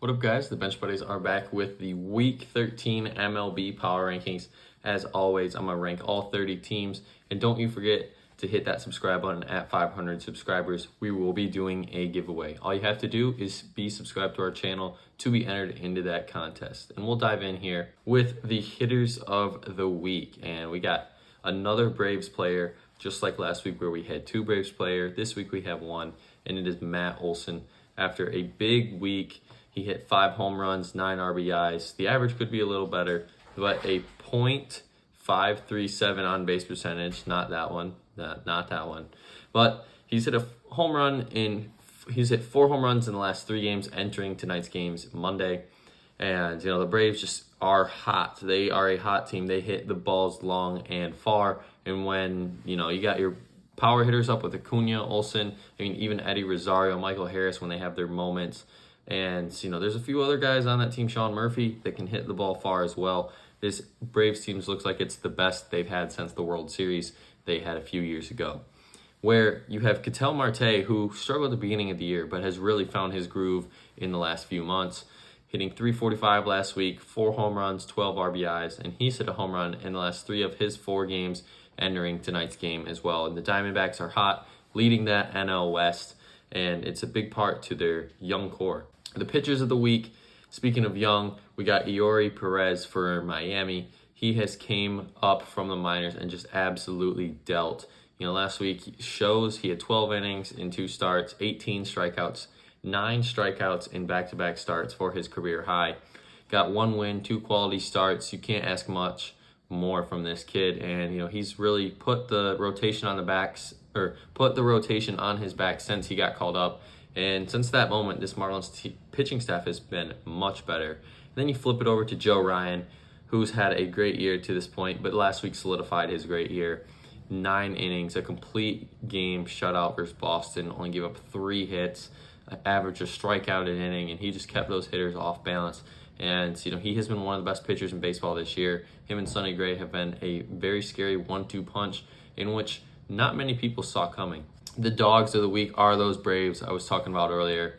What up, guys? The Bench Buddies are back with the Week 13 MLB Power Rankings. As always, I'm going to rank all 30 teams. And don't you forget to hit that subscribe button at 500 subscribers. We will be doing a giveaway. All you have to do is be subscribed to our channel to be entered into that contest. And we'll dive in here with the hitters of the week. And we got another Braves player, just like last week where we had two Braves players. This week we have one, and it is Matt Olson. After a big week, he hit 5 home runs, 9 RBIs. The average could be a little better, but a .537 on base percentage. Not that one. Not that one. But he's hit he's hit 4 home runs in the last 3 games entering tonight's games Monday. And the Braves just are hot. They are a hot team. They hit the balls long and far. And when you got your power hitters up with Acuna, Olson, even Eddie Rosario, Michael Harris when they have their moments. And, there's a few other guys on that team, Sean Murphy, that can hit the ball far as well. This Braves team looks like it's the best they've had since the World Series they had a few years ago. Where you have Ketel Marte, who struggled at the beginning of the year, but has really found his groove in the last few months. Hitting .345 last week, 4 home runs, 12 RBIs, and he's hit a home run in the last 3 of his 4 games entering tonight's game as well. And the Diamondbacks are hot, leading that NL West, and it's a big part to their young core. The pitchers of the week, speaking of young, we got Eury Perez for Miami. He has came up from the minors and just absolutely dealt. Last week shows he had 12 innings in 2 starts, 18 strikeouts, 9 strikeouts in back-to-back starts for his career high. Got 1 win, 2 quality starts. You can't ask much more from this kid, and he's really put the rotation on his back since he got called up. And since that moment, this Marlins pitching staff has been much better. And then you flip it over to Joe Ryan, who's had a great year to this point, but last week solidified his great year. 9 innings, a complete game shutout versus Boston, only gave up 3 hits, averaged a strikeout an inning, and he just kept those hitters off balance. And he has been one of the best pitchers in baseball this year. Him and Sonny Gray have been a very scary 1-2 punch in which not many people saw coming. The dogs of the week are those Braves I was talking about earlier.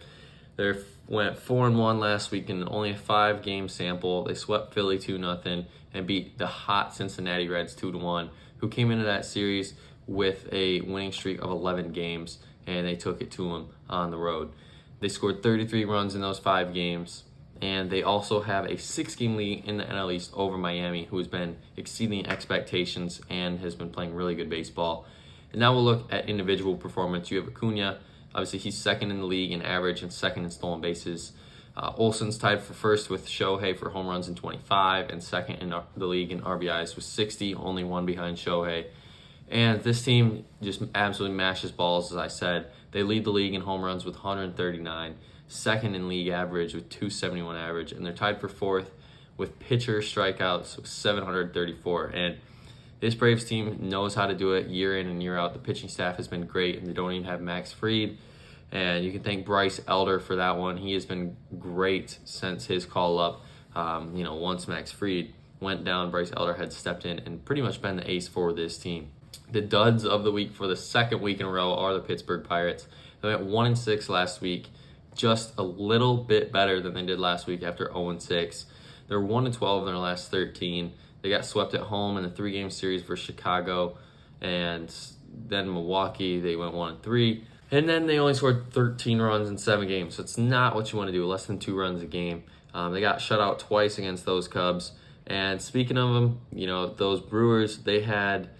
They went 4-1 last week in only a 5-game sample. They swept Philly 2-0 and beat the hot Cincinnati Reds 2-1, who came into that series with a winning streak of 11 games, and they took it to them on the road. They scored 33 runs in those 5 games, and they also have a 6-game lead in the NL East over Miami, who has been exceeding expectations and has been playing really good baseball. And now we'll look at individual performance. You have Acuna. Obviously, he's 2nd in the league in average and 2nd in stolen bases. Olson's tied for 1st with Shohei for home runs in 25 and 2nd in the league in RBIs with 60, only 1 behind Shohei. And this team just absolutely mashes balls, as I said. They lead the league in home runs with 139, 2nd in league average with 271 average, and they're tied for 4th with pitcher strikeouts with 734. And this Braves team knows how to do it year in and year out. The pitching staff has been great, and they don't even have Max Fried. And you can thank Bryce Elder for that one. He has been great since his call-up. Once Max Fried went down, Bryce Elder had stepped in and pretty much been the ace for this team. The duds of the week for the 2nd week in a row are the Pittsburgh Pirates. They went 1-6 last week, just a little bit better than they did last week after 0-6. They're 1-12 in their last 13. They got swept at home in the 3-game series versus Chicago, and then Milwaukee, they went 1-3. And then they only scored 13 runs in 7 games, so it's not what you want to do, less than 2 runs a game. They got shut out twice against those Cubs. And speaking of them, those Brewers, they had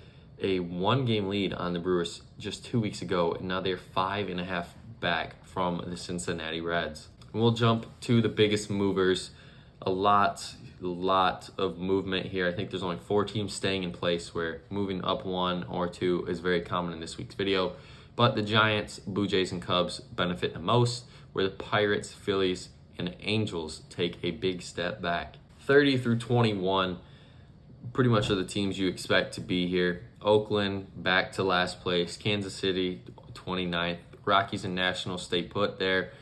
a 1-game lead on the Brewers just 2 weeks ago, and now they're 5.5 back from the Cincinnati Reds. And we'll jump to the biggest movers. A lot of movement here. I think there's only 4 teams staying in place, where moving up 1 or 2 is very common in this week's video. But the Giants, Blue Jays, and Cubs benefit the most, where the Pirates, Phillies, and Angels take a big step back. 30 through 21 pretty much are the teams you expect to be here. Oakland back to last place. Kansas City 29th. Rockies and Nationals stay put there.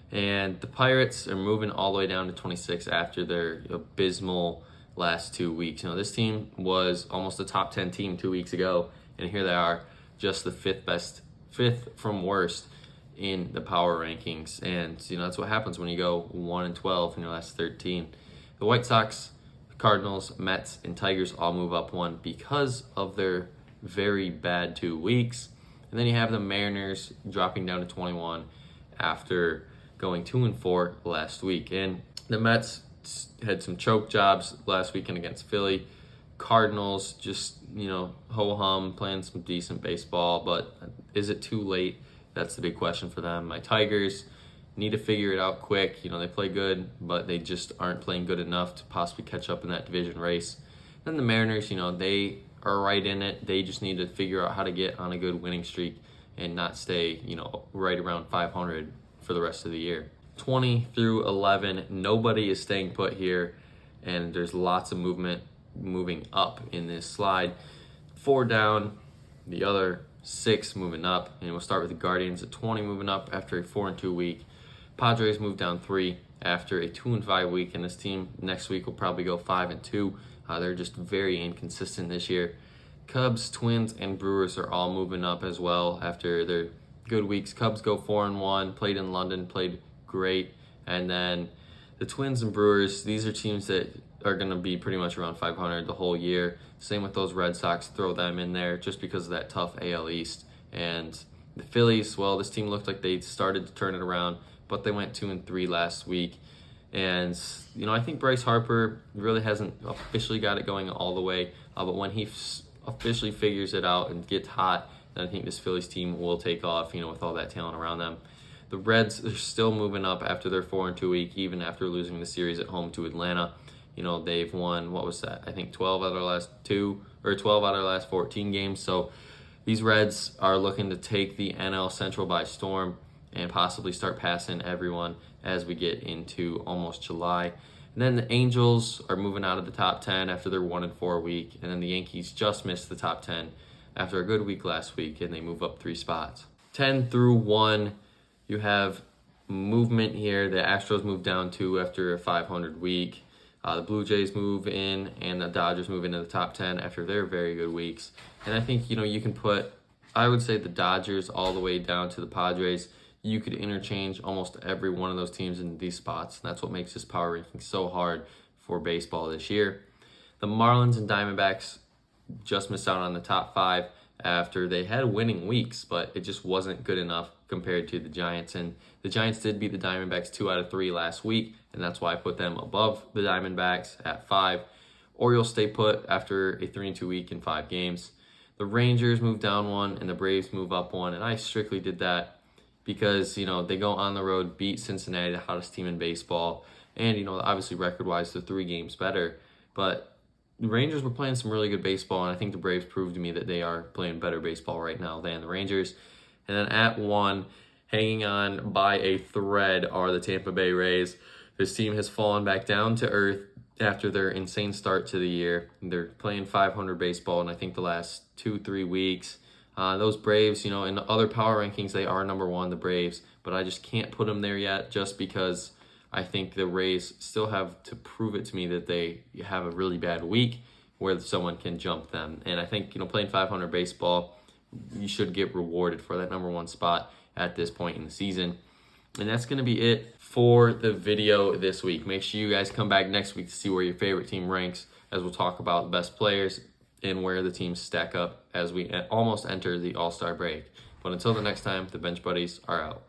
And the Pirates are moving all the way down to 26 after their abysmal last 2 weeks. This team was almost a top 10 team 2 weeks ago, and here they are, just the fifth from worst in the power rankings. And, that's what happens when you go 1-12 in your last 13. The White Sox, Cardinals, Mets, and Tigers all move up one because of their very bad 2 weeks. And then you have the Mariners dropping down to 21 after going 2-4 last week. And the Mets had some choke jobs last weekend against Philly. Cardinals just, ho-hum, playing some decent baseball, but is it too late? That's the big question for them. My Tigers need to figure it out quick. They play good, but they just aren't playing good enough to possibly catch up in that division race. Then the Mariners, they are right in it. They just need to figure out how to get on a good winning streak and not stay, right around 500 for the rest of the year. 20 through 11, nobody is staying put here, and there's lots of moving up in this slide. 4 down, the other 6 moving up, and we'll start with the Guardians at 20 moving up after a 4-2 week. Padres moved down 3 after a 2-5 week, and this team next week will probably go 5-2. They're just very inconsistent this year. Cubs, Twins, and Brewers are all moving up as well after their good weeks. Cubs go 4-1, played in London, played great. And then the Twins and Brewers, these are teams that are going to be pretty much around 500 the whole year. Same with those Red Sox, throw them in there just because of that tough AL East. And the Phillies, well, this team looked like they started to turn it around, but they went 2-3 last week. And, I think Bryce Harper really hasn't officially got it going all the way, but when he officially figures it out and gets hot, then I think this Phillies team will take off, with all that talent around them. The Reds are still moving up after their 4-2 week, even after losing the series at home to Atlanta. They've won, I think 12 out of their last 14 games. So these Reds are looking to take the NL Central by storm and possibly start passing everyone as we get into almost July. And then the Angels are moving out of the top 10 after their 1-4 week. And then the Yankees just missed the top 10 after a good week last week, and they move up 3 spots. 10 through 1, you have movement here. The Astros move down 2 after a 500 week. The Blue Jays move in, and the Dodgers move into the top 10 after their very good weeks. And I think, you can put, I would say, the Dodgers all the way down to the Padres. You could interchange almost every one of those teams in these spots. And that's what makes this power ranking so hard for baseball this year. The Marlins and Diamondbacks just missed out on the top 5 after they had winning weeks, but it just wasn't good enough compared to the Giants. And the Giants did beat the Diamondbacks 2 out of 3 last week, and that's why I put them above the Diamondbacks at 5. Orioles stay put after a 3-2 week in 5 games. The Rangers move down 1, and the Braves move up 1, and I strictly did that because, they go on the road, beat Cincinnati, the hottest team in baseball, and, obviously record-wise, they're 3 games better, but the Rangers were playing some really good baseball, and I think the Braves proved to me that they are playing better baseball right now than the Rangers. And then at 1, hanging on by a thread, are the Tampa Bay Rays. This team has fallen back down to earth after their insane start to the year. They're playing 500 baseball in, I think, the last 2-3 weeks. Those Braves, in other power rankings, they are number 1, the Braves, but I just can't put them there yet just because I think the Rays still have to prove it to me that they have a really bad week where someone can jump them. And I think, playing 500 baseball, you should get rewarded for that number 1 spot at this point in the season. And that's going to be it for the video this week. Make sure you guys come back next week to see where your favorite team ranks, as we'll talk about the best players and where the teams stack up as we almost enter the All-Star break. But until the next time, the Bench Buddies are out.